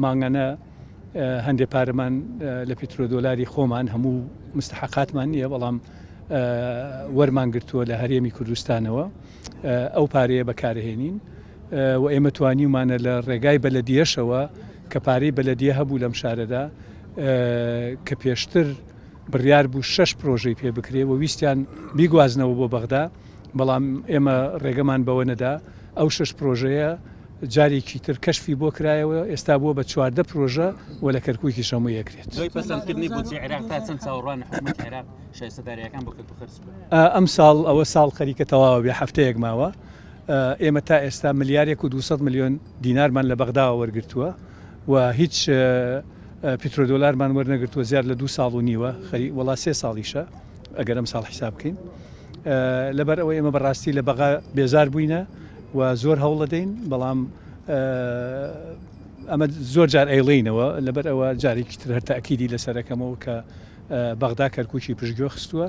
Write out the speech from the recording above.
مانگانە هەندێک پارەمان لە پیترۆدۆلاری خۆمان هەموو مستحقاتمان نییە، بەڵام وەرمان گرتووە لە هەرێمی کوردستانەوە ئەو پارەیە بەکارهێنین و ئێمە توانیمانە لە ڕێگای بەلەدیەشەوە کە پارەی بەلەدیە هەبوو لەم شارەدا کە پێشتر بڕیار بوو 6 پرۆژەی پێ بکرێ و ویستیان بیگوازنەوە بۆ بەغدا، بەڵام ئێمە ڕێگەمان بەوە نەدا ئەو 6 پرۆژەیە جارێکی تر کەشفی بۆ کرایەوە، ئێستا بووە بە 14 پرۆژە و لە کەرکووکی شەموو یەکرێت. پەسەندکردنی بودجێ عێراق تا چەند چاوەڕوان حکوومەت عێراق شایستەداریەکان بۆ کەرکووخەرج ئەم ساڵ ئەوە ساڵ خەریکە تەواوە بێ هەفتەیەک ماوە، ئێمە تا ئێستا ملیارێک و 200 میلیۆن دینارمان لە بەغداوە وەرگرتووە و هیچ پیترۆدۆلارمان وەرنەگرتووە زیاد لە 2 ساڵ و نیوە، وەڵا 3 ساڵیشە ئەگەر ئەم ساڵ حیساب بکەین. لەبەر ئەوە ئێمە بەڕاستی لە بەغا بێزار بووینە و زۆر هەوڵ دەدەین، بەڵام ئەمە زۆر جار ئەیڵێنەوە، لەبەر ئەوە جارێکی تر هەر تاکیدی لەسەرەکەمەوە کە بەغدا کەرکووکی پشتگوێ خستووە.